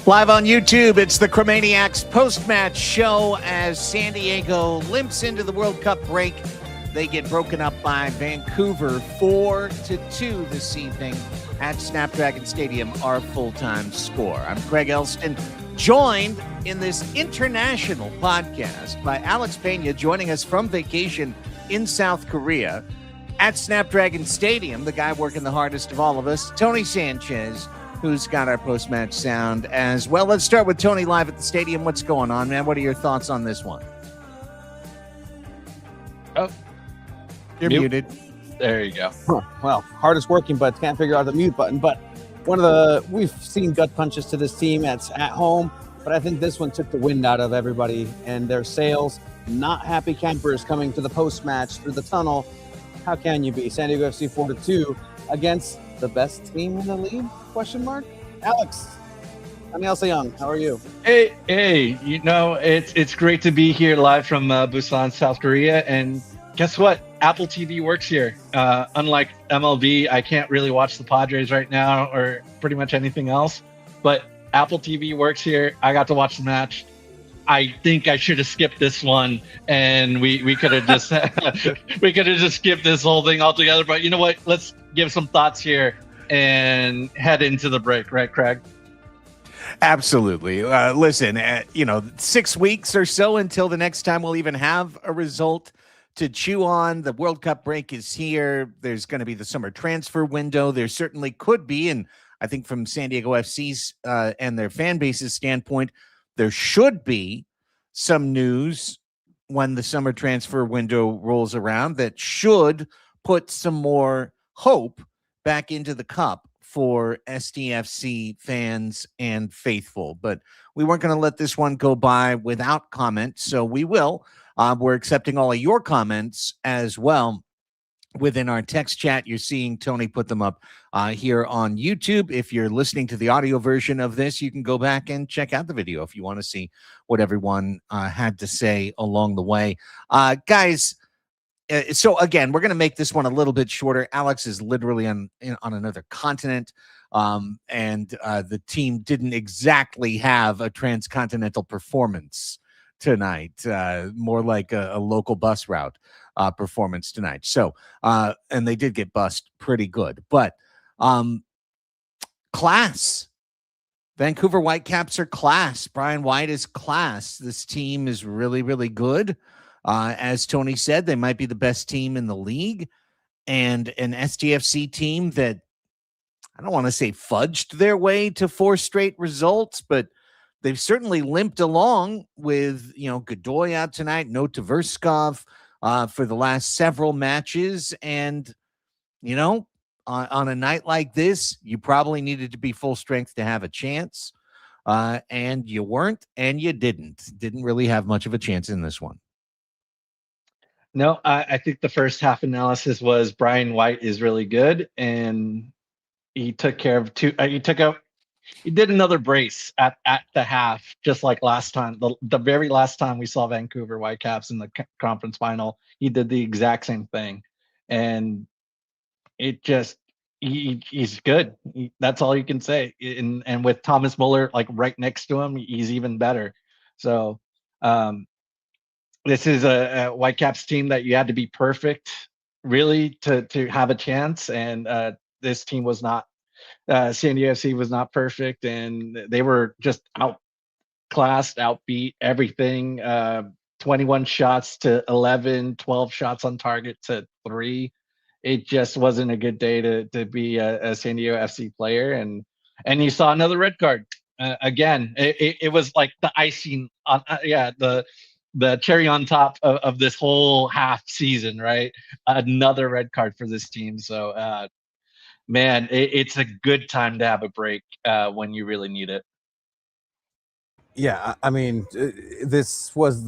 Live on YouTube, it's the Chromaniacs Postmatch show as San Diego limps into the World Cup break. They get broken up by Vancouver 4-2 this evening at Snapdragon Stadium, our full-time score. I'm Craig Elston, joined in this international podcast by Alex Pena, joining us from vacation in South Korea at Snapdragon Stadium, the guy working the hardest of all of us, Tony Sanchez, who's got our post-match sound as well. Let's start with Tony live at the stadium. What's going on, man? What are your thoughts on this one? Oh, you're muted. There you go. Huh. Well, hardest working, but can't figure out the mute button. But we've seen gut punches to this team at home, but I think this one took the wind out of everybody and their sails. Not happy campers coming to the post-match through the tunnel. How can you be? San Diego FC 4-2 against the best team in the league? Question mark. Alex, Daniel Young, how are you? Hey, you know, it's great to be here live from Busan, South Korea. And guess what? Apple TV works here. Unlike MLB, I can't really watch the Padres right now or pretty much anything else. But Apple TV works here. I got to watch the match. I think I should have skipped this one, and we could have just skipped this whole thing altogether. But you know what? Let's give some thoughts here and head into the break, right, Craig? Absolutely. Listen, 6 weeks or so until the next time we'll even have a result to chew on. The World Cup break is here. There's going to be the summer transfer window. There certainly could be, and I think from San Diego FC's and their fan base's standpoint, there should be some news when the summer transfer window rolls around that should put some more hope back into the cup for SDFC fans and faithful. But we weren't going to let this one go by without comment, so we will. We're accepting all of your comments as well within our text chat. You're seeing Tony put them up here on YouTube. If you're listening to the audio version of this, you can go back and check out the video if you want to see what everyone had to say along the way. Guys, so again, we're going to make this one a little bit shorter. Alex is literally on another continent, and the team didn't exactly have a transcontinental performance tonight, more like a local bus route performance tonight. So, and they did get bussed pretty good, but class. Vancouver Whitecaps are class. Brian White is class. This team is really, really good. As Tony said, they might be the best team in the league, and an SDFC team that I don't want to say fudged their way to 4 straight results, but they've certainly limped along with, Godoy out tonight, no Tverskov for the last several matches. And, on a night like this, you probably needed to be full strength to have a chance. And you weren't, and you didn't really have much of a chance in this one. No, I think the first half analysis was Brian White is really good, and he took care of he did another brace at the half, just like last time. The very last time we saw Vancouver Whitecaps in the conference final, he did the exact same thing, and it just he's good. That's all you can say. And with Thomas Muller like right next to him, he's even better. So. This is a Whitecaps team that you had to be perfect, really, to have a chance. And this team was not. San Diego FC was not perfect, and they were just outclassed, outbeat, everything. 21 shots to 11, 12 shots on target to 3. It just wasn't a good day to be a San Diego FC player. And you saw another red card. Again, it was like the icing on, the cherry on top of this whole half season, right? Another red card for this team. So, man, it's a good time to have a break when you really need it. Yeah, I mean, this was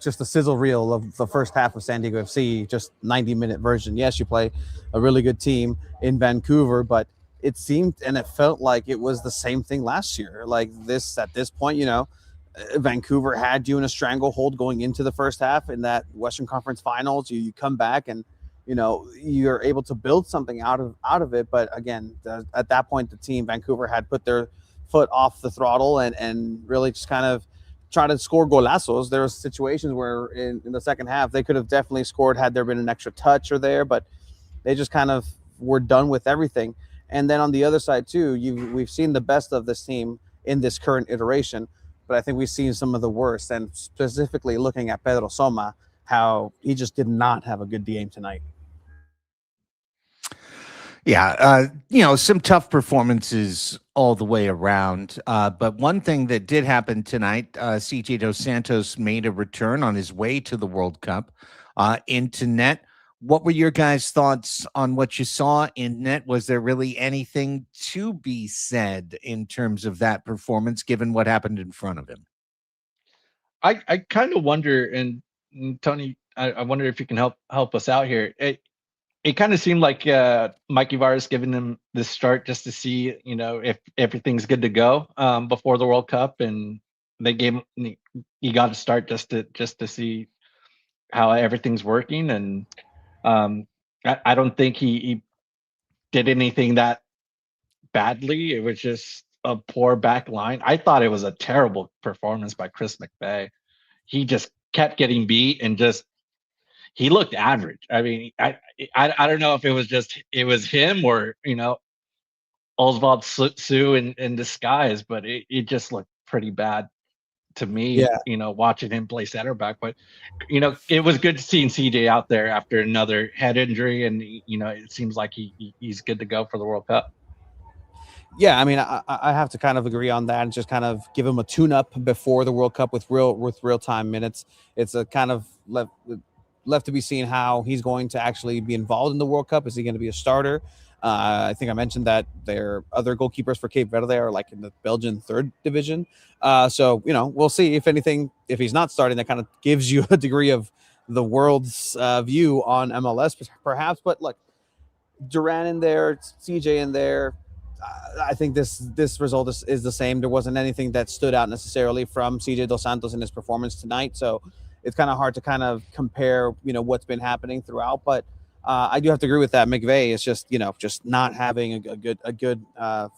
just the sizzle reel of the first half of San Diego FC, just 90-minute version. Yes, you play a really good team in Vancouver, but it seemed and it felt like it was the same thing last year. Like this, at this point, Vancouver had you in a stranglehold going into the first half in that Western Conference Finals. You come back and you're able to build something out of it. But again, at that point, the team Vancouver had put their foot off the throttle and really just kind of try to score golazos. There were situations where in the second half they could have definitely scored had there been an extra touch or there, but they just kind of were done with everything. And then on the other side too, we've seen the best of this team in this current iteration, but I think we've seen some of the worst. And specifically looking at Pedro Soma, how he just did not have a good game tonight. Yeah, some tough performances all the way around. But one thing that did happen tonight, CJ Dos Santos made a return on his way to the World Cup into net. What were your guys' thoughts on what you saw in net? Was there really anything to be said in terms of that performance, given what happened in front of him? I kind of wonder, and Tony, I wonder if you can help us out here. It kind of seemed like Mikey Varas giving him this start just to see, if everything's good to go before the World Cup, and they gave him, he got to start just to see how everything's working. And I don't think he did anything that badly. It was just a poor back line. I thought it was a terrible performance by Chris McVeigh. He just kept getting beat and he looked average. I mean, I don't know if it was him or Oswald Sue in disguise, but it just looked pretty bad to me. Yeah. Watching him play center back, but it was good seeing CJ out there after another head injury, and it seems like he's good to go for the World Cup. Yeah, I mean, I have to kind of agree on that and just kind of give him a tune-up before the World Cup with real-time minutes. It's a kind of left to be seen how he's going to actually be involved in the World Cup. Is he going to be a starter? I think I mentioned that their other goalkeepers for Cape Verde are like in the Belgian third division. So, we'll see if he's not starting, that kind of gives you a degree of the world's view on MLS perhaps. But look, Duran in there, CJ in there. I think this result is the same. There wasn't anything that stood out necessarily from CJ Dos Santos in his performance tonight. So it's kind of hard to kind of compare, what's been happening throughout. But I do have to agree with that. McVeigh is just not having a good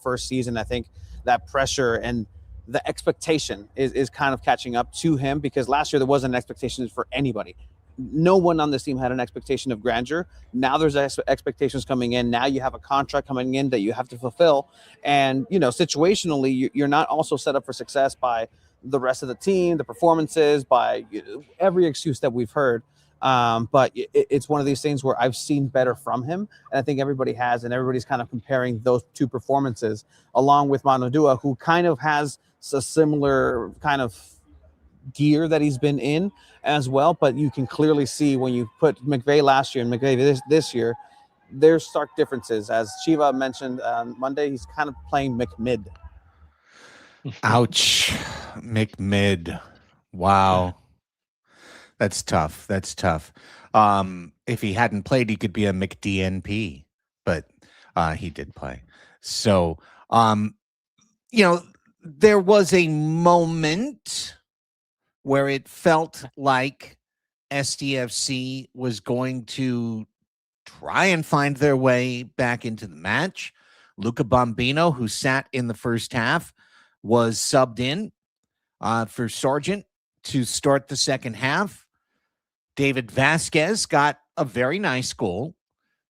first season. I think that pressure and the expectation is kind of catching up to him, because last year there wasn't an expectation for anybody. No one on this team had an expectation of grandeur. Now there's expectations coming in. Now you have a contract coming in that you have to fulfill. And, situationally, you're not also set up for success by the rest of the team, the performances, by every excuse that we've heard. But it's one of these things where I've seen better from him. And I think everybody has, and everybody's kind of comparing those two performances along with Manu Dua, who kind of has a similar kind of gear that he's been in as well. But you can clearly see when you put McVeigh last year and McVeigh this year, there's stark differences. As Shiva mentioned on Monday, he's kind of playing McMid. Ouch. McMid. Wow. That's tough. If he hadn't played, he could be a McDNP, but he did play. So, there was a moment where it felt like SDFC was going to try and find their way back into the match. Luca Bombino, who sat in the first half, was subbed in for Sargent to start the second half. David Vasquez got a very nice goal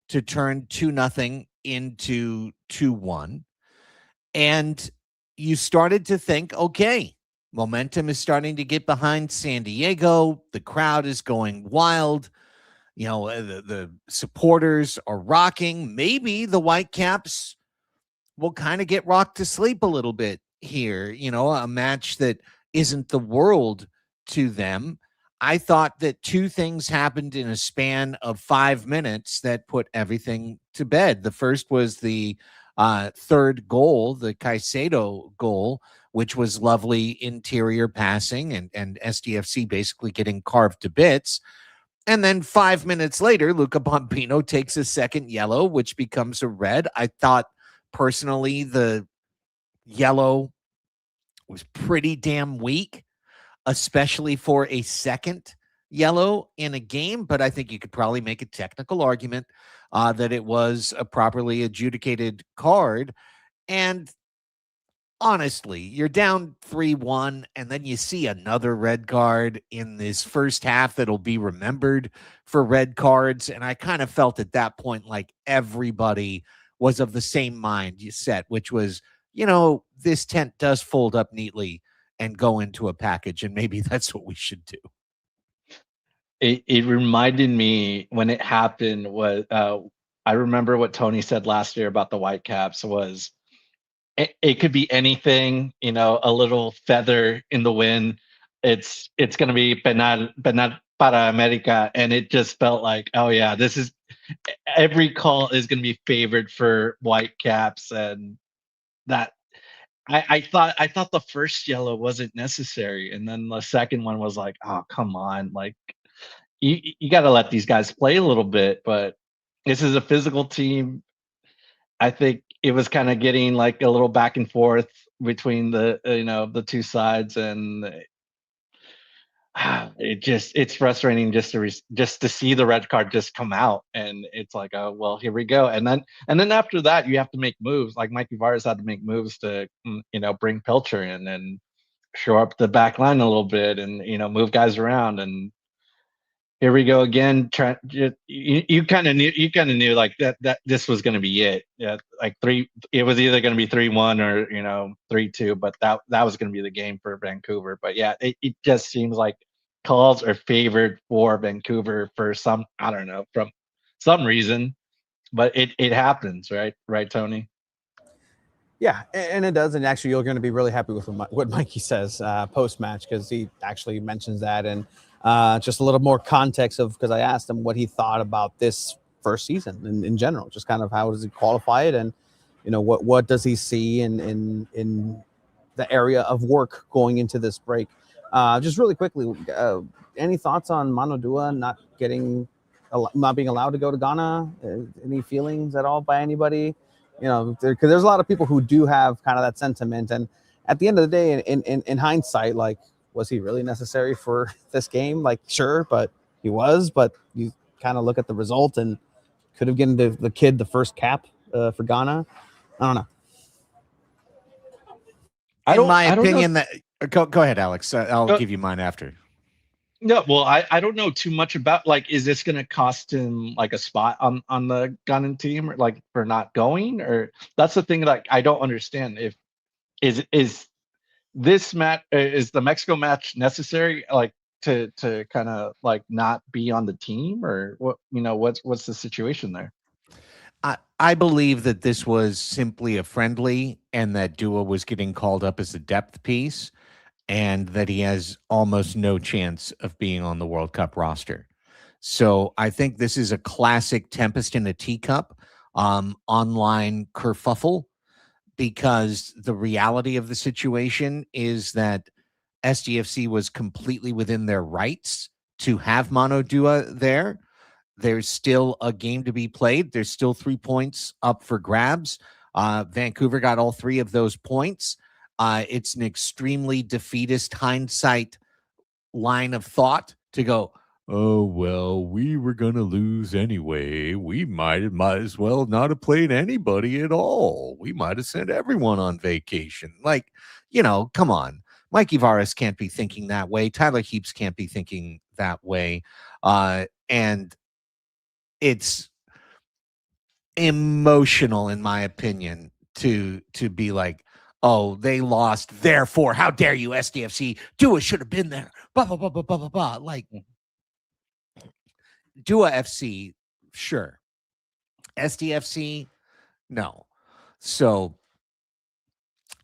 to turn 2-0 into 2-1. And you started to think, okay, momentum is starting to get behind San Diego. The crowd is going wild. The supporters are rocking. Maybe the Whitecaps will kind of get rocked to sleep a little bit here. A match that isn't the world to them. I thought that two things happened in a span of 5 minutes that put everything to bed. The first was the third goal, the Caicedo goal, which was lovely interior passing and SDFC basically getting carved to bits. And then 5 minutes later, Luca Bombino takes a second yellow, which becomes a red. I thought personally the yellow was pretty damn weak, especially for a second yellow in a game. But I think you could probably make a technical argument that it was a properly adjudicated card. And honestly, you're down 3-1, and then you see another red card in this first half that'll be remembered for red cards. And I kind of felt at that point like everybody was of the same mind you set, which was, this tent does fold up neatly and go into a package, and maybe that's what we should do. It reminded me when it happened was I remember what Tony said last year about the Whitecaps was it could be anything, a little feather in the wind. It's going to be penal para America, and it just felt like, oh yeah, this is every call is going to be favored for Whitecaps, and that I thought the first yellow wasn't necessary, and then the second one was like, oh come on, like you got to let these guys play a little bit, but this is a physical team. I think it was kind of getting like a little back and forth between the two sides, and it's frustrating just to see the red card just come out, and it's like, oh well, here we go, and then after that you have to make moves. Like Mikey Varas had to make moves to bring Pilcher in and shore up the back line a little bit, and move guys around, and here we go again. You kind of knew like that this was going to be it. Yeah, like it was either going to be 3-1 or 3-2, but that was going to be the game for Vancouver. But yeah, it just seems like calls are favored for Vancouver for some, I don't know, from some reason, but it happens, right, Tony? Yeah, and it does. And actually, you're going to be really happy with what Mikey says post-match, because he actually mentions that. And just a little more context because I asked him what he thought about this first season in general, just kind of how does he qualify it, and what does he see in the area of work going into this break. Just really quickly, any thoughts on Mano Dua not being allowed to go to Ghana? Any feelings at all by anybody? Because there's a lot of people who do have kind of that sentiment. And at the end of the day, in hindsight, like, was he really necessary for this game? Like, sure, but he was. But you kind of look at the result and could have given the kid the first cap for Ghana. I don't know. In my opinion, go ahead, Alex. I'll give you mine after. No, well, I don't know too much about, like, is this going to cost him like a spot on the Ghana team, or like for not going, or that's the thing that I don't understand. If is this match, is the Mexico match necessary, like to kind of like not be on the team, or what? What's the situation there? I believe that this was simply a friendly, and that Dua was getting called up as a depth piece, and that he has almost no chance of being on the World Cup roster. So I think this is a classic tempest in a teacup online kerfuffle, because the reality of the situation is that SDFC was completely within their rights to have Mano Dua there. There's still a game to be played. There's still 3 points up for grabs. Vancouver got all 3 of those points. It's an extremely defeatist hindsight line of thought to go, oh, well, we were going to lose anyway. We might as well not have played anybody at all. We might have sent everyone on vacation. Like, come on. Mikey Varas can't be thinking that way. Tyler Heaps can't be thinking that way. And it's emotional, in my opinion, to be like, oh, they lost, therefore, how dare you, SDFC? Dua should have been there. Blah, blah, blah, blah, blah, blah, blah. Like, Dua FC, sure. SDFC, no. So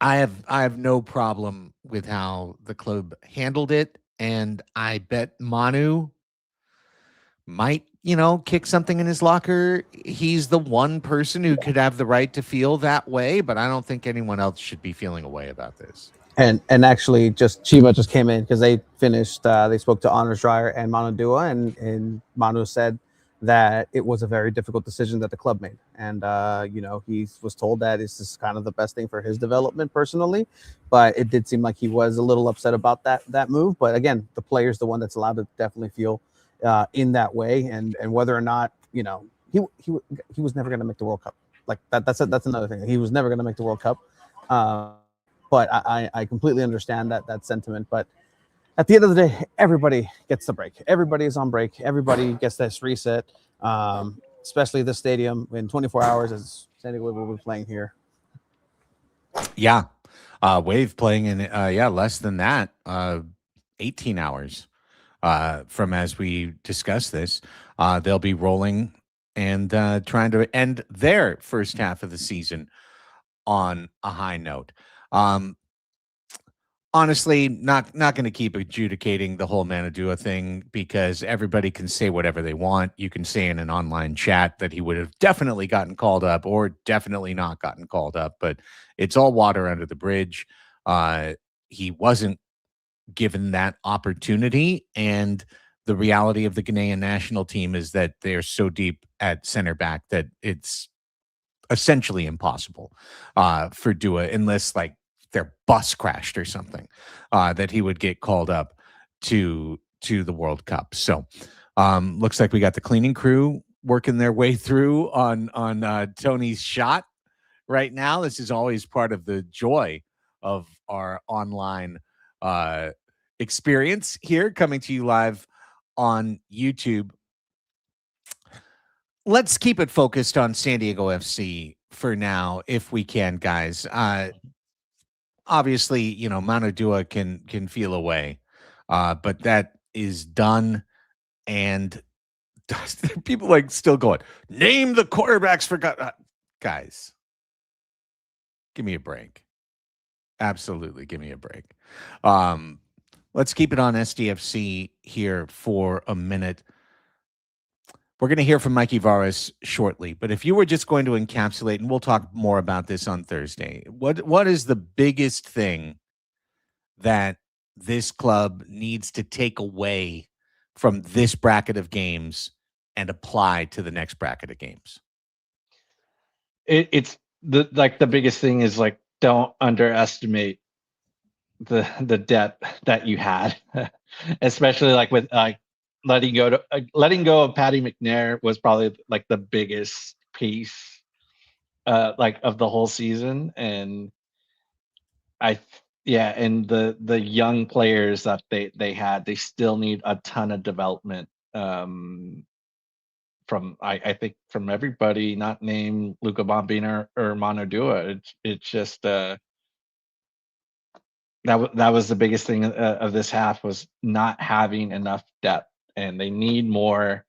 I have no problem with how the club handled it, and I bet Manu might, kick something in his locker. He's the one person who could have the right to feel that way, but I don't think anyone else should be feeling a way about this. And actually, Chiba just came in because they finished. They spoke to Honors Dreyer and Manu Dua, and Manu said that it was a very difficult decision that the club made, and he was told that this is kind of the best thing for his development personally, but it did seem like he was a little upset about that move. But again, the player's the one that's allowed to definitely feel in that way, and whether or not he was never going to make the World Cup. Like that's another thing. He was never going to make the World Cup. But I completely understand that sentiment. But at the end of the day, everybody gets the break. Everybody is on break. Everybody gets this reset, especially this stadium in 24 hours as San Diego will be playing here. Yeah. Wave playing in, less than that, 18 hours from as we discuss this. They'll be rolling and trying to end their first half of the season on a high note. Honestly, not going to keep adjudicating the whole Manadua thing because everybody can say whatever they want. You can say in an online chat that he would have definitely gotten called up or definitely not gotten called up, but it's all water under the bridge. He wasn't given that opportunity, and the reality of the Ghanaian national team is that they're so deep at center back that it's essentially impossible for Dua, unless like their bus crashed or something, that he would get called up to the World Cup. So looks like we got the cleaning crew working their way through on Tony's shot right now. This is always part of the joy of our online experience here, coming to you live on YouTube. Let's keep it focused on San Diego FC for now, if we can, guys. Obviously, you know, Manadua can feel away, but that is done. And people like still going, name the quarterbacks for guys. Give me a break. Absolutely, give me a break. Let's keep it on SDFC here for a minute. We're going to hear from Mikey Varas shortly, but if you were just going to encapsulate, and we'll talk more about this on Thursday, what is the biggest thing that this club needs to take away from this bracket of games and apply to the next bracket of games? It's the biggest thing is like, don't underestimate the depth that you had, especially like with letting go of Paddy McNair was probably like the biggest piece like of the whole season. And and the young players that they had, they still need a ton of development from I think from everybody, not named Luca Bombina or Manadua. It's just that was the biggest thing of this half, was not having enough depth, and they need more.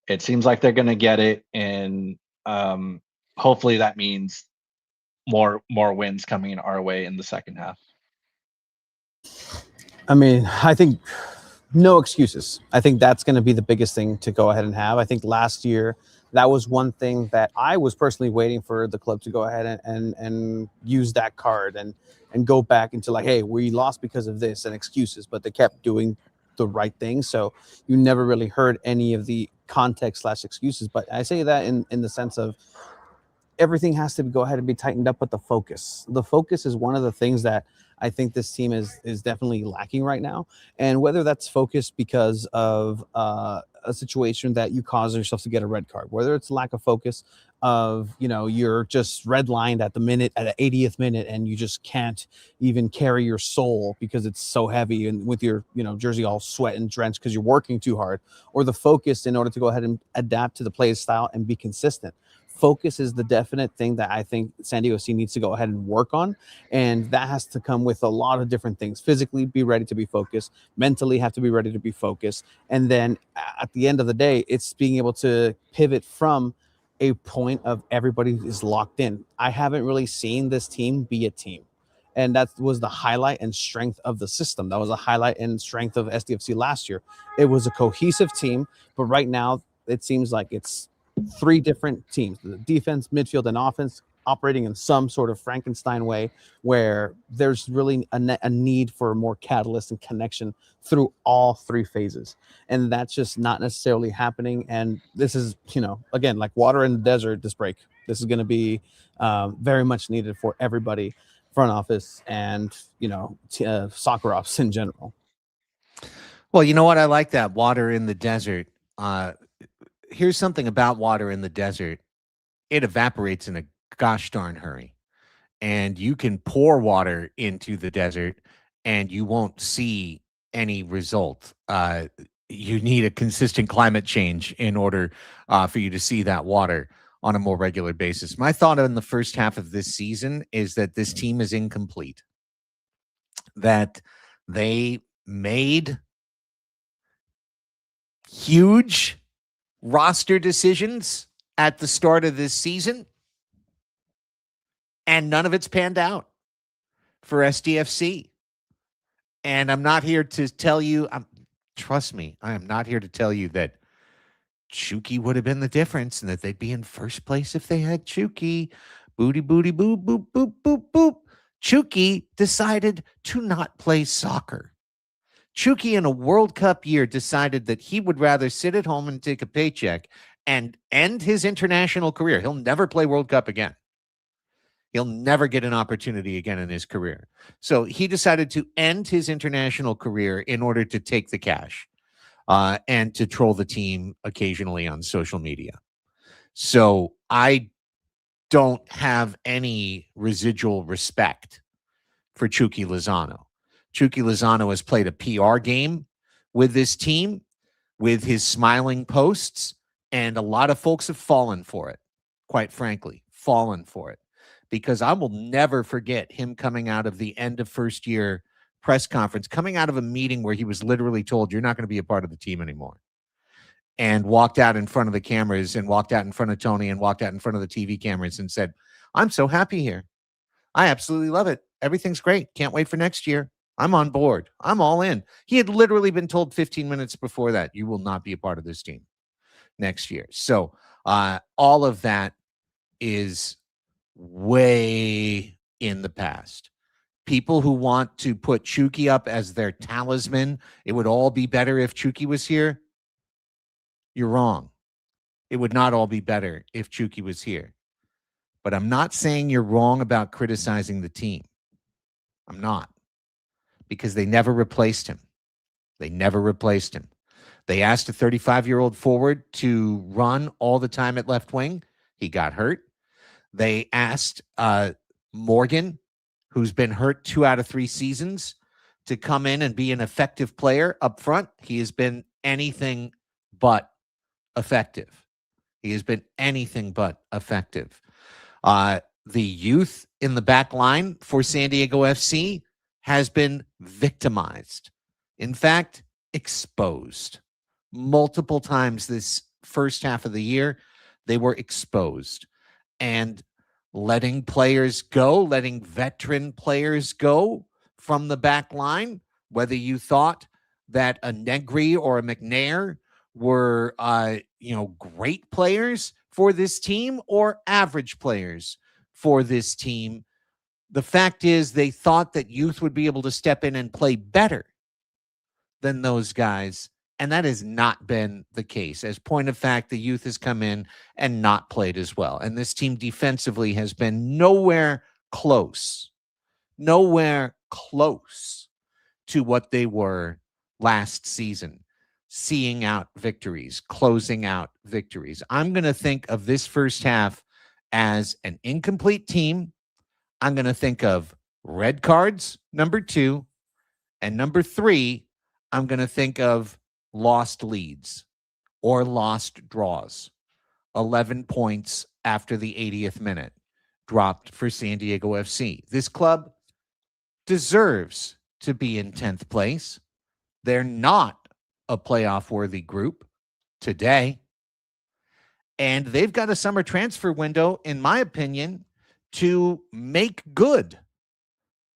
It seems like they're going to get it, and hopefully that means more wins coming our way in the second half. I mean, I think no excuses. I think that's going to be the biggest thing to go ahead and have. I think last year, that was one thing that I was personally waiting for the club to go ahead and use that card and go back into like, hey, we lost because of this and excuses, but they kept doing the right thing. So you never really heard any of the context/excuses. But I say that in the sense of everything has to go ahead and be tightened up, but the focus is one of the things that I think this team is definitely lacking right now. And whether that's focused because of a situation that you cause yourself to get a red card, whether it's lack of focus of, you know, you're just redlined at the 80th minute and you just can't even carry your soul because it's so heavy and with your, you know, jersey all sweat and drenched because you're working too hard, or the focus in order to go ahead and adapt to the play style and be consistent. Focus is the definite thing that I think San Diego FC needs to go ahead and work on. And that has to come with a lot of different things. Physically, be ready to be focused. Mentally, have to be ready to be focused. And then at the end of the day, it's being able to pivot from a point of everybody is locked in. I haven't really seen this team be a team. And that was the highlight and strength of the system. That was a highlight and strength of SDFC last year. It was a cohesive team, but right now it seems like it's three different teams, the defense, midfield, and offense, operating in some sort of Frankenstein way where there's really a need for more catalyst and connection through all three phases. And that's just not necessarily happening. And this is, you know, again, like water in the desert, this break. This is going to be very much needed for everybody, front office and, you know, soccer ops in general. Well, you know what? I like that, water in the desert. Here's something about water in the desert. It evaporates in a gosh darn hurry. and you can pour water into the desert and you won't see any result. You need a consistent climate change in order for you to see that water on a more regular basis. My thought on the first half of this season is that this team is incomplete, that they made huge roster decisions at the start of this season, and none of it's panned out for SDFC. And I'm not here to tell you, trust me, I am not here to tell you that Chucky would have been the difference and that they'd be in first place if they had Chucky. Booty, booty, boop, boop, boop, boop, boop. Chucky decided to not play soccer. Chucky in a World Cup year decided that he would rather sit at home and take a paycheck and end his international career. He'll never play World Cup again. He'll never get an opportunity again in his career. So he decided to end his international career in order to take the cash and to troll the team occasionally on social media. So I don't have any residual respect for Chucky Lozano. Chucky Lozano has played a PR game with this team, with his smiling posts, and a lot of folks have fallen for it, quite frankly, fallen for it. Because I will never forget him coming out of the end of first year press conference, coming out of a meeting where he was literally told, you're not going to be a part of the team anymore. And walked out in front of the cameras and walked out in front of Tony and walked out in front of the TV cameras and said, I'm so happy here. I absolutely love it. Everything's great. Can't wait for next year. I'm on board. I'm all in. He had literally been told 15 minutes before that, you will not be a part of this team next year. So all of that is way in the past. People who want to put Chucky up as their talisman, it would all be better if Chucky was here. You're wrong. It would not all be better if Chucky was here. But I'm not saying you're wrong about criticizing the team. I'm not. Because they never replaced him. They never replaced him. They asked a 35-year-old forward to run all the time at left wing. He got hurt. They asked Morgan, who's been hurt 2 out of 3 seasons, to come in and be an effective player up front. He has been anything but effective. He has been anything but effective. The youth in the back line for San Diego FC has been victimized. In fact, exposed. Multiple times this first half of the year, they were exposed. And letting players go, letting veteran players go from the back line, whether you thought that a Negri or a McNair were great players for this team or average players for this team, the fact is they thought that youth would be able to step in and play better than those guys. And that has not been the case. As point of fact, the youth has come in and not played as well. And this team defensively has been nowhere close to what they were last season. Seeing out victories, closing out victories. I'm going to think of this first half as an incomplete team. I'm going to think of red cards, number 2. And number 3, I'm going to think of lost leads or lost draws. 11 points after the 80th minute dropped for San Diego FC. This club deserves to be in 10th place. They're not a playoff-worthy group today. And they've got a summer transfer window, in my opinion, to make good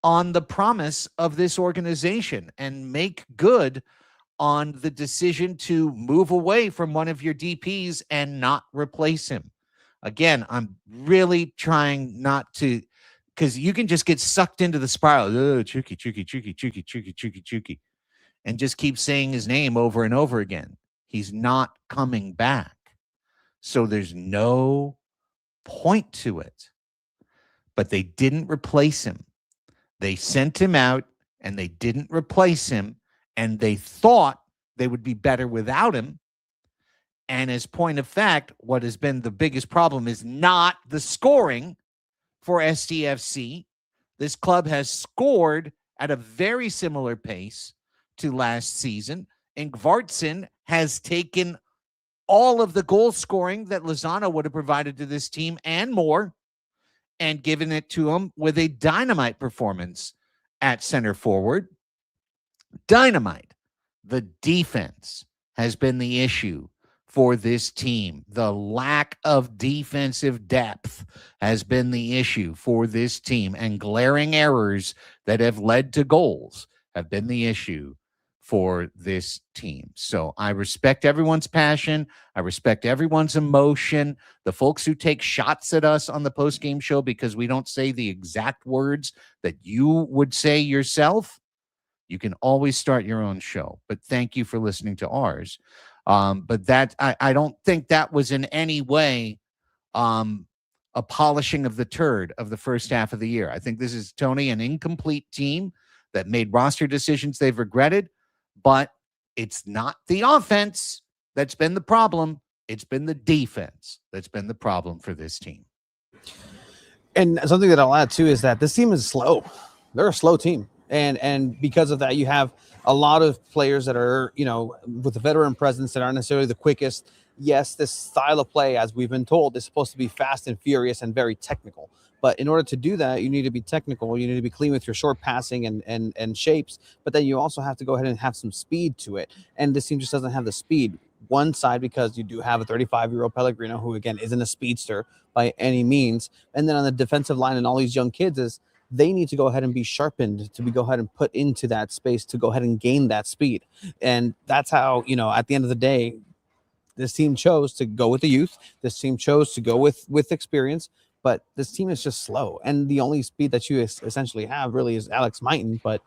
on the promise of this organization and make good on the decision to move away from one of your DPs and not replace him. Again, I'm really trying not to, because you can just get sucked into the spiral. Oh, Chucky, and just keep saying his name over and over again. He's not coming back. So there's no point to it. But they didn't replace him. They sent him out and they didn't replace him. And they thought they would be better without him. And as point of fact, what has been the biggest problem is not the scoring. for SDFC. This club has scored at a very similar pace to last season. Ingvartsen has taken all of the goal scoring that Lozano would have provided to this team and more, and given it to him with a dynamite performance at center forward. Dynamite. The defense has been the issue for this team. The lack of defensive depth has been the issue for this team, and glaring errors that have led to goals have been the issue for this team. So I respect everyone's passion. I respect everyone's emotion. The folks who take shots at us on the post-game show because we don't say the exact words that you would say yourself, you can always start your own show. But thank you for listening to ours. But that I don't think that was in any way a polishing of the turd of the first half of the year. I think this is, Tony, an incomplete team that made roster decisions they've regretted, but it's not the offense that's been the problem. It's been the defense that's been the problem for this team. And something that I'll add too is that this team is slow. They're a slow team. And because of that, you have a lot of players that are, with a veteran presence that aren't necessarily the quickest. Yes, this style of play, as we've been told, is supposed to be fast and furious and very technical. But in order to do that, you need to be technical. You need to be clean with your short passing and shapes. But then you also have to go ahead and have some speed to it. And this team just doesn't have the speed. One side, because you do have a 35-year-old Pellegrino, who, again, isn't a speedster by any means. And then on the defensive line and all these young kids is, they need to go ahead and be sharpened to go ahead and put into that space to go ahead and gain that speed. And that's how, at the end of the day, this team chose to go with the youth. This team chose to go with experience, but this team is just slow. And the only speed that you essentially have really is Alex Mighton, but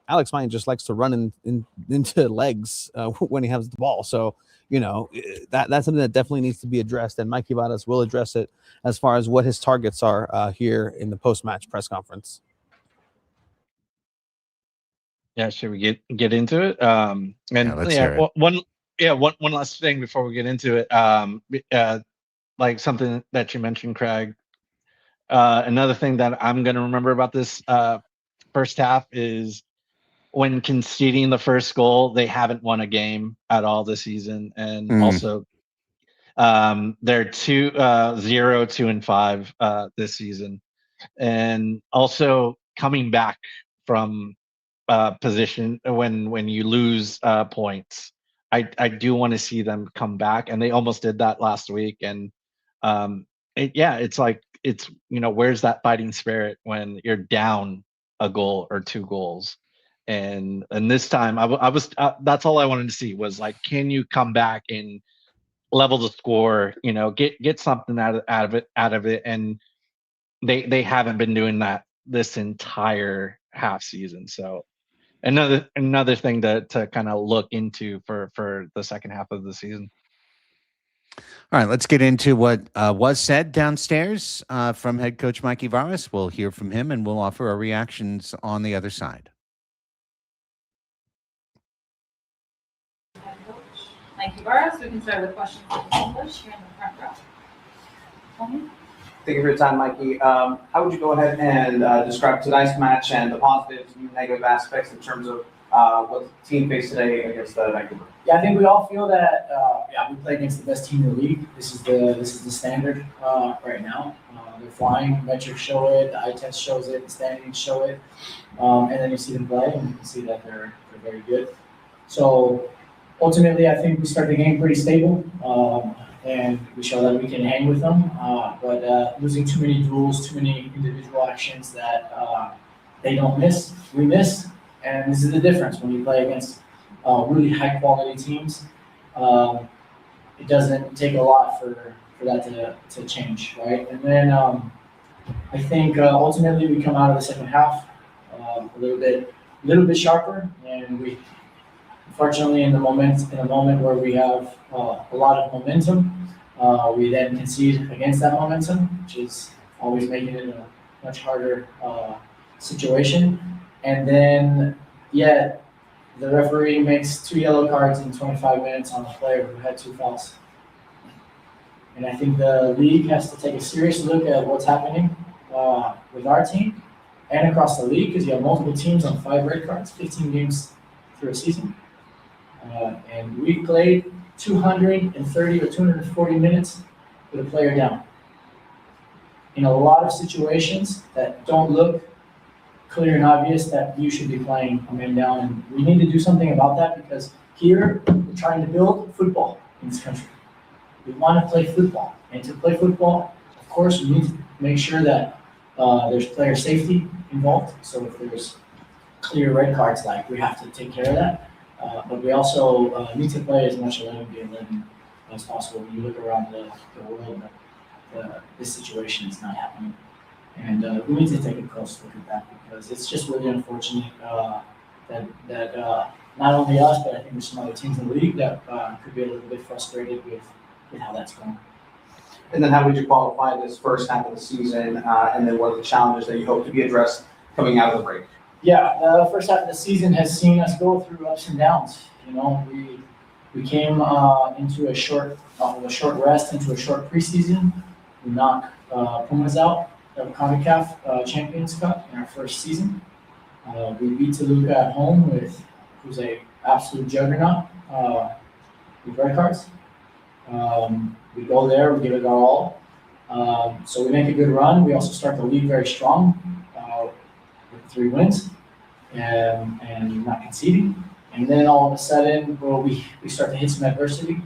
Alex Mighton just likes to run into legs when he has the ball. So, that's something that definitely needs to be addressed, and Mikey Varas will address it as far as what his targets are here in the post-match press conference. Yeah, should we get into it? Let's hear it. One last thing before we get into it. Like something that you mentioned, Craig. Another thing that I'm going to remember about this first half is, when conceding the first goal, they haven't won a game at all this season. And also they're 0-2-5 this season. And also coming back from position when you lose points. I do want to see them come back, and they almost did that last week. And it's like, where's that fighting spirit when you're down a goal or two goals? And this time, I was that's all I wanted to see was, like, can you come back and level the score? Get something out of it. And they haven't been doing that this entire half season. So another thing to kind of look into for the second half of the season. All right, let's get into what was said downstairs from head coach Mikey Varas. We'll hear from him, and we'll offer our reactions on the other side. Mikey Varas, we can start with questions in English here in the front row. Tony? Thank you for your time, Mikey. How would you go ahead and describe tonight's match and the positives and negative aspects in terms of what the team faced today against Vancouver? Yeah, I think we all feel that we play against the best team in the league. This is the standard right now. They're flying. Metrics show it. The eye test shows it. The standings show it. And then you see them play, and you can see that they're very good. So ultimately, I think we start the game pretty stable, and we show that we can hang with them. But losing too many duels, too many individual actions that they don't miss, we miss. And this is the difference when you play against really high-quality teams. It doesn't take a lot for that to change, right? And then I think ultimately we come out of the second half a little bit sharper, and we. Unfortunately, in the moment where we have a lot of momentum, we then concede against that momentum, which is always making it a much harder situation. And then, the referee makes 2 yellow cards in 25 minutes on a player who had 2 fouls. And I think the league has to take a serious look at what's happening with our team and across the league, because you have multiple teams on 5 red cards, 15 games through a season. And we played 230 or 240 minutes with a player down. In a lot of situations that don't look clear and obvious that you should be playing a man down. And we need to do something about that, because here we're trying to build football in this country. We want to play football. And to play football, of course, we need to make sure that there's player safety involved. So if there's clear red cards, like, we have to take care of that. But we also need to play as much 11v11 as possible. When you look around the world, this situation is not happening. And we need to take a close look at that, because it's just really unfortunate that not only us, but I think there's some other teams in the league that could be a little bit frustrated with how that's going. And then how would you qualify this first half of the season, and then what are the challenges that you hope to be addressed coming out of the break? Yeah, the first half of the season has seen us go through ups and downs. You know, we came into a short rest, into a short preseason. We knocked Pumas out of CONCACAF Champions Cup in our first season. We beat Toluca at home, who's a absolute juggernaut with red cards. We go there, we give it our all. So we make a good run. We also start the league very strong with 3 wins and not conceding. And then all of a sudden, we start to hit some adversity,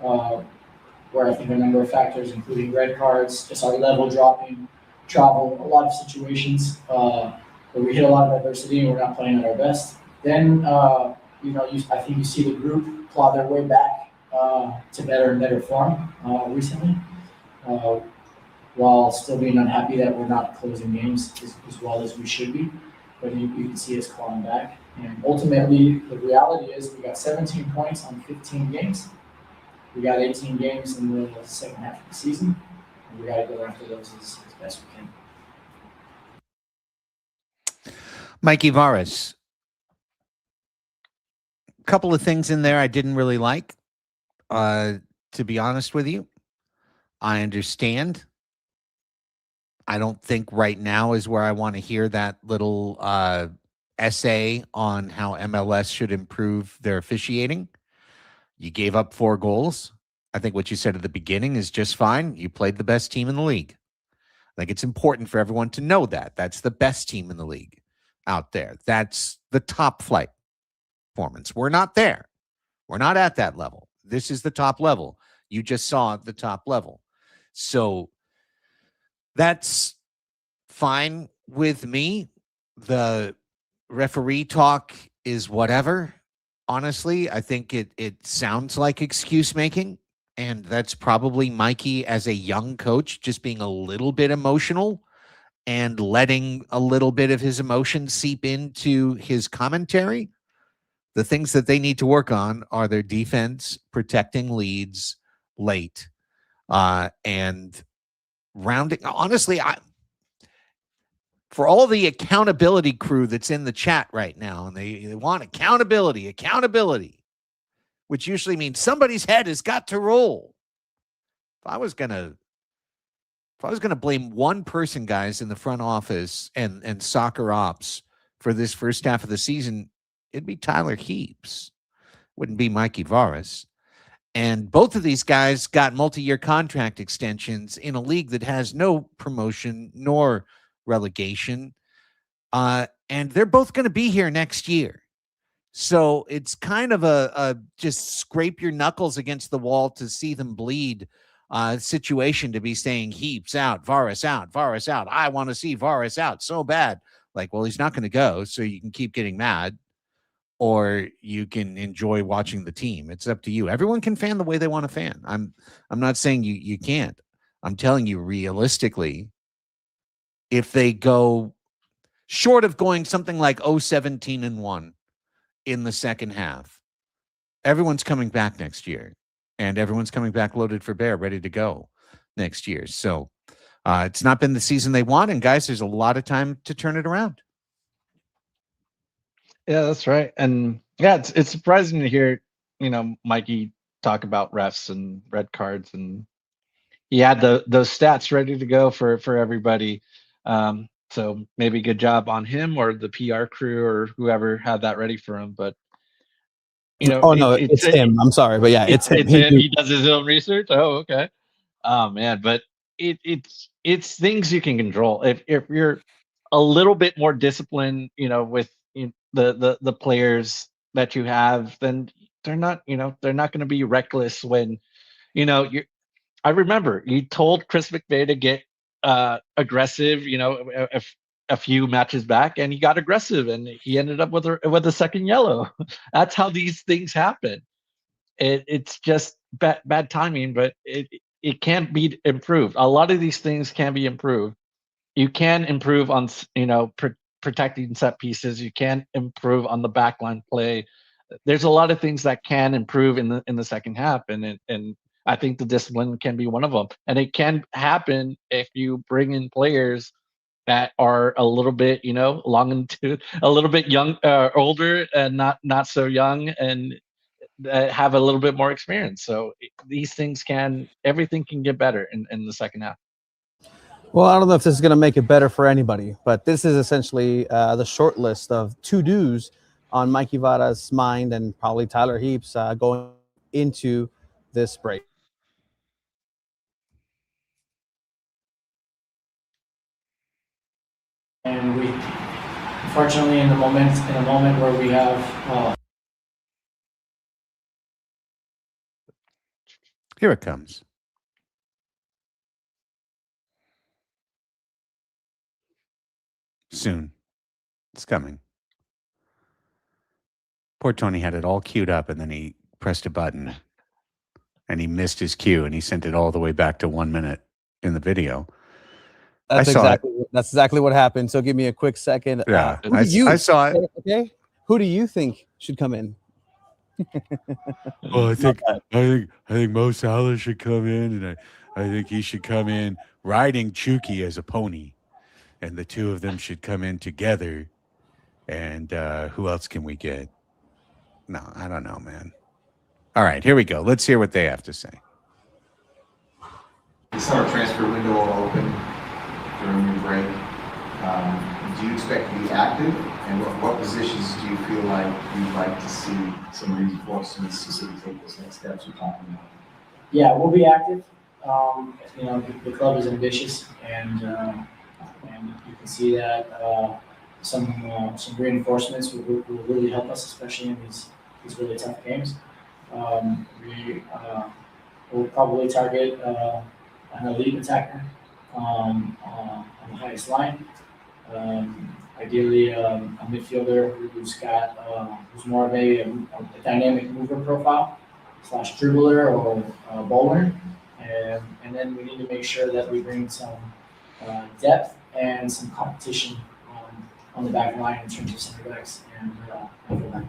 where I think a number of factors, including red cards, just our level dropping, travel, a lot of situations where we hit a lot of adversity and we're not playing at our best. Then, I think you see the group claw their way back to better and better form recently, while still being unhappy that we're not closing games as well as we should be. But you can see us clawing back. And ultimately, the reality is we got 17 points on 15 games. We got 18 games in the second half of the season, and we got to go after those as best we can. Mikey Varas. A couple of things in there I didn't really like. To be honest with you, I understand. I don't think right now is where I want to hear that little essay on how MLS should improve their officiating. You gave up 4 goals. I think what you said at the beginning is just fine. You played the best team in the league. I think it's important for everyone to know that. That's the best team in the league out there. That's the top flight performance. We're not there. We're not at that level. This is the top level. You just saw the top level. So that's fine with me. The referee talk is whatever. Honestly, I think it sounds like excuse making, and that's probably Mikey as a young coach just being a little bit emotional and letting a little bit of his emotion seep into his commentary. The things that they need to work on are their defense, protecting leads late, and rounding. Honestly, for all the accountability crew that's in the chat right now, and they want accountability, which usually means somebody's head has got to roll. If I was gonna blame one person, guys, in the front office and soccer ops for this first half of the season, it'd be Tyler Heaps. Wouldn't be Mikey Varas. And both of these guys got multi-year contract extensions in a league that has no promotion nor relegation. And they're both going to be here next year. So it's kind of a just scrape your knuckles against the wall to see them bleed situation to be saying Heaps out, Varas out, Varas out. I want to see Varas out so bad. Like, well, he's not going to go, so you can keep getting mad, or you can enjoy watching the team. It's up to you. Everyone can fan the way they want to fan. I'm not saying you can't. I'm telling you realistically, if they go short of going something like 17-1 in the second half, everyone's coming back next year, and everyone's coming back loaded for bear, ready to go next year. So it's not been the season they want, and guys, there's a lot of time to turn it around. Yeah, that's right. And yeah, it's surprising to hear, Mikey talk about refs and red cards, and he had those stats ready to go for everybody. So maybe good job on him or the PR crew or whoever had that ready for him. But Oh no, it's him. I'm sorry, but yeah, it's him. It's him. He does his own research. Oh, okay. Oh man, but it's things you can control. If you're a little bit more disciplined, with the players that you have, then they're not going to be reckless when you. I remember you told Chris McVay to get aggressive, a few matches back, and he got aggressive, and he ended up with a second yellow. That's how these things happen. It's just bad timing, but it can't be improved. A lot of these things can be improved. You can improve on protecting set pieces. You can improve on the backline play. There's a lot of things that can improve in the second half, and I think the discipline can be one of them. And it can happen if you bring in players that are a little bit, long into a little bit young, older, and not so young, and have a little bit more experience. So these things everything can get better in the second half. Well, I don't know if this is going to make it better for anybody, but this is essentially the short list of to-dos on Mikey Varas' mind and probably Tyler Heap's going into this break. And we, unfortunately, in a moment where we have. Here it comes. Soon. It's coming. Poor Tony had it all queued up, and then he pressed a button, and he missed his cue, and he sent it all the way back to 1 minute in the video. That's exactly what happened. So give me a quick second. Yeah, I saw it. Okay, who do you think should come in? Well, I think Mo Salah should come in, and I think he should come in riding Chucky as a pony, and the two of them should come in together. And who else can we get? No, I don't know, man. All right, here we go. Let's hear what they have to say. The summer transfer window will open during your break. Do you expect to be active? And what positions do you feel like you'd like to see some reinforcements to sort of take those next steps you're talking about? Yeah, we'll be active. The club is ambitious, and you can see that some reinforcements will really help us, especially in these really tough games. We'll probably target an elite attacker on the highest line. Ideally, a midfielder who's more of a dynamic mover profile / dribbler or bowler, and then we need to make sure that we bring some depth and some competition on the back line in terms of center backs and fullback.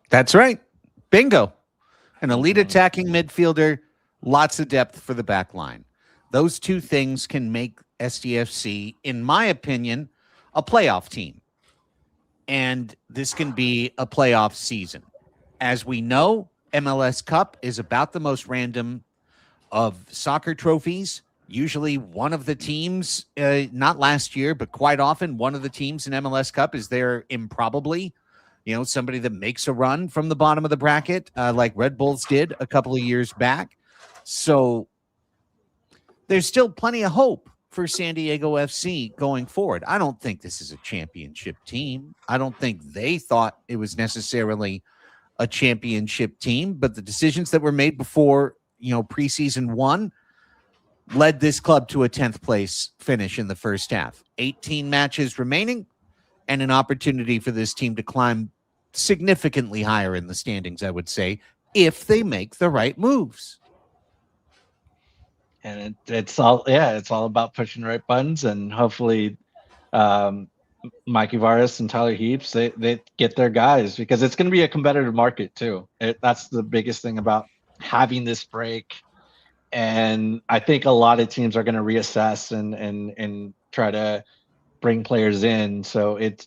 That's right. Bingo. An elite attacking midfielder, lots of depth for the back line. Those two things can make SDFC, in my opinion, a playoff team. And this can be a playoff season. As we know, MLS Cup is about the most random of soccer trophies. Usually one of the teams, not last year, but quite often, one of the teams in MLS Cup is there improbably. Somebody that makes a run from the bottom of the bracket, like Red Bulls did a couple of years back. So there's still plenty of hope for San Diego FC going forward. I don't think this is a championship team. I don't think they thought it was necessarily a championship team, but the decisions that were made before, preseason 1 led this club to a 10th place finish in the first half. 18 matches remaining and an opportunity for this team to climb significantly higher in the standings, I would say, if they make the right moves. And it's all about pushing the right buttons, and hopefully Mikey Varas and Tyler Heaps, they get their guys, because it's going to be a competitive market too. That's the biggest thing about having this break. And I think a lot of teams are going to reassess and try to bring players in. So it's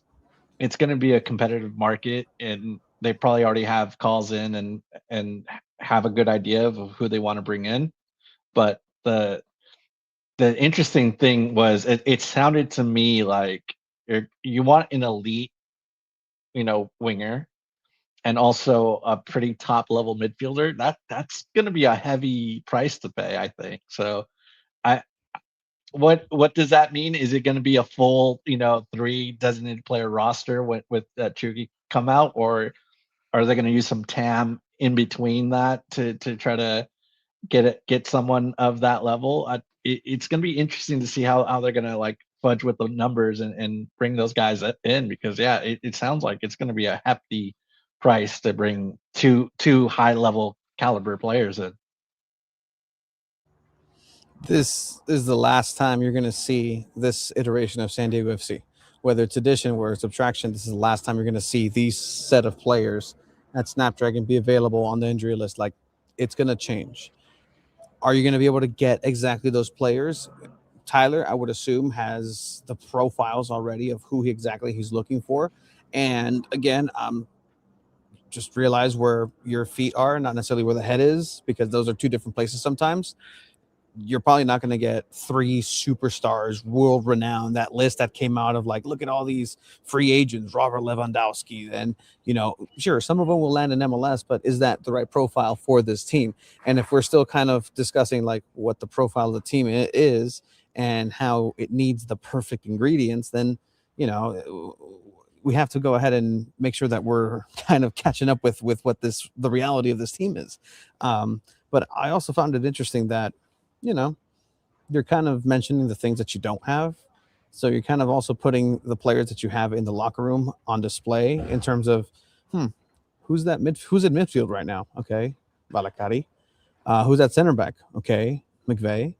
going to be a competitive market, and they probably already have calls in and have a good idea of who they want to bring in. But the interesting thing was it sounded to me like you want an elite, winger, and also a pretty top level midfielder. That's going to be a heavy price to pay, I think. So, I what does that mean? Is it going to be a full 3 designated player roster with Chugi come out, or are they going to use some TAM in between that to try to get someone of that level? It's going to be interesting to see how they're going to like fudge with the numbers and bring those guys in, because it sounds like it's going to be a hefty price to bring two high level caliber players in. This is the last time you're going to see this iteration of San Diego FC. Whether it's addition or subtraction, this is the last time you're going to see these set of players at Snapdragon be available on the injury list. Like, it's going to change. Are you going to be able to get exactly those players? Tyler, I would assume, has the profiles already of who exactly he's looking for. And again, just realize where your feet are, not necessarily where the head is, because those are two different places sometimes. You're probably not going to get 3 superstars, world renowned. That list that came out of like, look at all these free agents, Robert Lewandowski. And, sure, some of them will land in MLS, but is that the right profile for this team? And if we're still kind of discussing like what the profile of the team is and how it needs the perfect ingredients, then, we have to go ahead and make sure that we're kind of catching up with what the reality of this team is. But I also found it interesting that, you're kind of mentioning the things that you don't have. So you're kind of also putting the players that you have in the locker room on display in terms of, who's in midfield right now? Okay, Valakari. Who's at center back? Okay, McVeigh.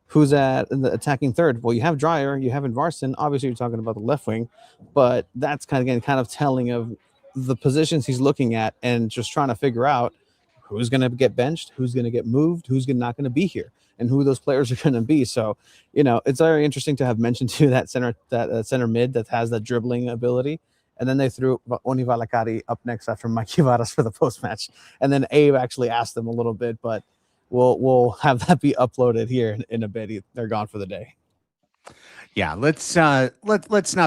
Who's at the attacking third? Well, you have Dreyer, you have Varsson. Obviously, you're talking about the left wing, but that's kind of telling of the positions he's looking at and just trying to figure out who's going to get benched, who's going to get moved, who's not going to be here, and who those players are going to be. So, it's very interesting to have mentioned to that center mid that has that dribbling ability. And then they threw Oni Valakari up next after Mikey Varas for the post-match. And then Abe actually asked them a little bit, but we'll have that be uploaded here in a bit. They're gone for the day. Yeah, let's not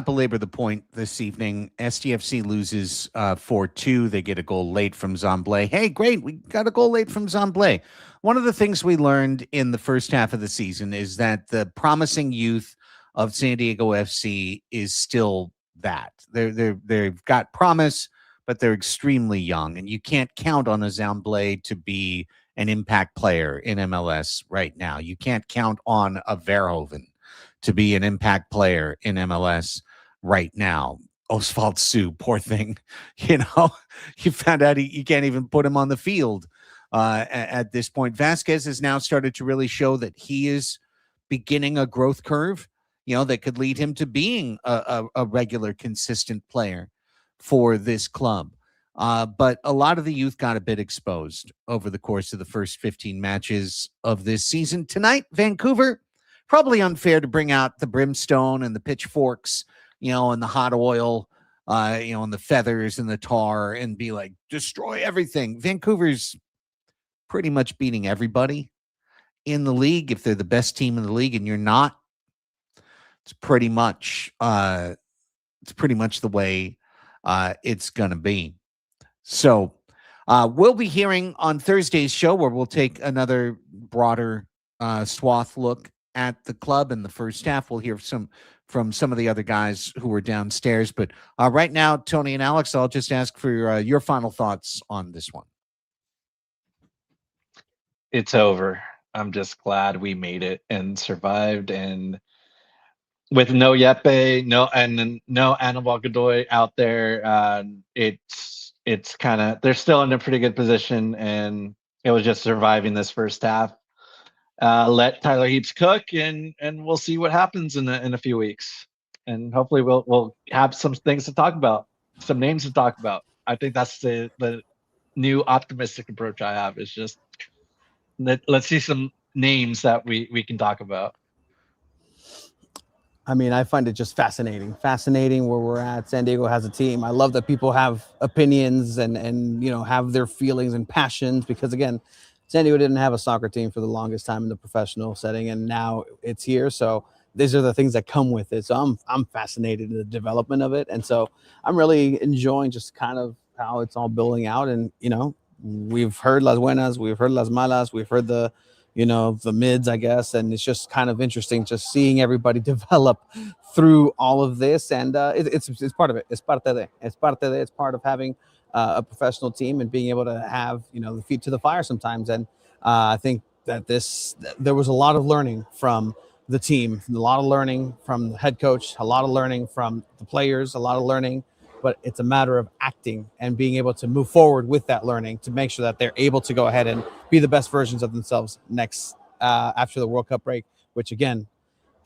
belabor the point this evening. SDFC loses 4-2. They get a goal late from Zamblé. Hey, great, we got a goal late from Zamblé. One of the things we learned in the first half of the season is that the promising youth of San Diego FC is still that. They've got promise, but they're extremely young, and you can't count on a Zamblé to be an impact player in MLS right now. You can't count on a Verhoeven to be an impact player in MLS right now. Oswald Sue, poor thing. You found out you can't even put him on the field at this point. Vasquez has now started to really show that he is beginning a growth curve, that could lead him to being a regular, consistent player for this club. But a lot of the youth got a bit exposed over the course of the first 15 matches of this season. Tonight, Vancouver, probably unfair to bring out the brimstone and the pitchforks, and the hot oil, and the feathers and the tar and be like, destroy everything. Vancouver's pretty much beating everybody in the league. If they're the best team in the league and you're not, it's pretty much the way it's going to be. So we'll be hearing on Thursday's show where we'll take another broader swath look at the club in the first half. We'll hear from some of the other guys who were downstairs. But right now, Tony and Alex, I'll just ask for your final thoughts on this one. It's over. I'm just glad we made it and survived, and with no Yepe, no Anibal Godoy out there, it's kind of, they're still in a pretty good position, and it was just surviving this first half. Let Tyler Heaps cook, and we'll see what happens in a few weeks, and hopefully we'll have some things to talk about, some names to talk about. I think that's the new optimistic approach I have, is just let's see some names that we can talk about. I mean, I find it just fascinating where we're at. San Diego has a team. I love that people have opinions and have their feelings and passions, because again, San Diego didn't have a soccer team for the longest time in the professional setting, and now it's here. So these are the things that come with it. So I'm fascinated in the development of it, and so I'm really enjoying just kind of how it's all building out. And we've heard las buenas, we've heard las malas, we've heard the mids, I guess, and it's just kind of interesting just seeing everybody develop through all of this. And it's part of it. It's parte de. It's part of having a professional team and being able to have the feet to the fire sometimes. And I think that there was a lot of learning from the team, a lot of learning from the head coach, a lot of learning from the players, a lot of learning. But it's a matter of acting and being able to move forward with that learning to make sure that they're able to go ahead and be the best versions of themselves next after the World Cup break, which again,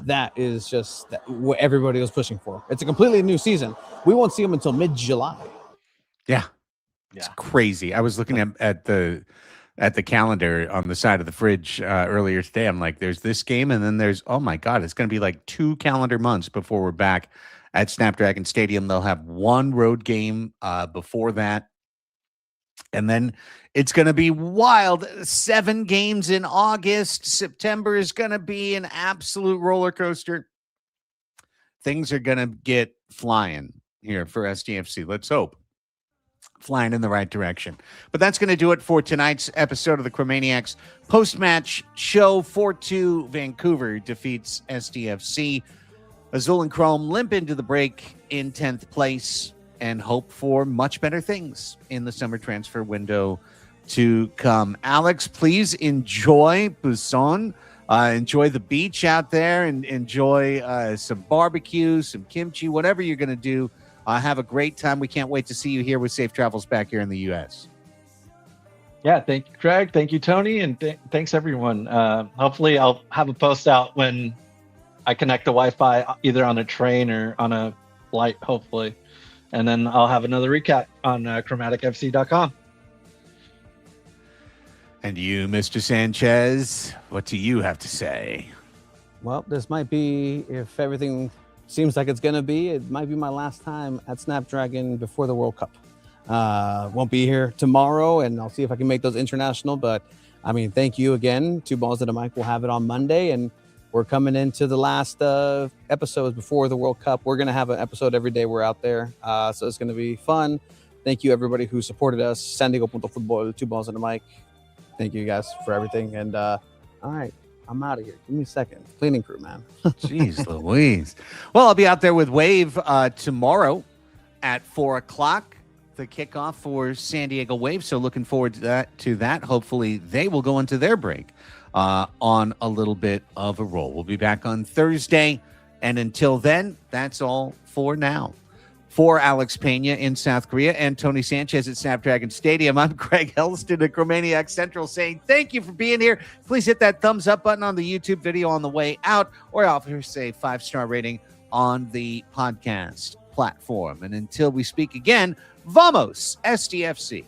that is just what everybody was pushing for. It's a completely new season. We won't see them until mid-July. Yeah. It's crazy. I was looking at the calendar on the side of the fridge earlier today. I'm like, there's this game, and then there's, oh my God, it's going to be like 2 calendar months before we're back at Snapdragon Stadium. They'll have 1 road game before that. And then it's going to be wild. 7 games in August. September is going to be an absolute roller coaster. Things are going to get flying here for SDFC. Let's hope. Flying in the right direction. But that's going to do it for tonight's episode of the Chromaniacs post-match show. 4-2 Vancouver defeats SDFC. Azul and Chrome limp into the break in 10th place and hope for much better things in the summer transfer window to come. Alex, please enjoy Busan. Enjoy the beach out there and enjoy some barbecue, some kimchi, whatever you're going to do. Have a great time. We can't wait to see you here with safe travels back here in the U.S. Yeah, thank you, Craig. Thank you, Tony. And thanks, everyone. Hopefully, I'll have a post out when I connect to Wi-Fi, either on a train or on a flight, hopefully. And then I'll have another recap on chromaticfc.com. And you, Mr. Sanchez, what do you have to say? Well, this might be, if everything seems like it's going to be, it might be my last time at Snapdragon before the World Cup. Won't be here tomorrow, and I'll see if I can make those international. But, I mean, thank you again. 2 Balls and a Mic. We'll have it on Monday, and we're coming into the last episodes before the World Cup. We're going to have an episode every day we're out there, so it's going to be fun. Thank you, everybody who supported us. SanDiego.Futbol, 2 Balls and a Mic. Thank you, guys, for everything. And, all right. I'm out of here. Give me a second. Cleaning crew, man. Jeez Louise. Well, I'll be out there with Wave tomorrow at 4 o'clock, the kickoff for San Diego Wave. So looking forward to that. Hopefully they will go into their break on a little bit of a roll. We'll be back on Thursday. And until then, that's all for now. For Alex Pena in South Korea and Tony Sanchez at Snapdragon Stadium, I'm Craig Helston at Chromaniacs Central saying thank you for being here. Please hit that thumbs up button on the YouTube video on the way out, or offer us a 5-star rating on the podcast platform. And until we speak again, vamos, SDFC.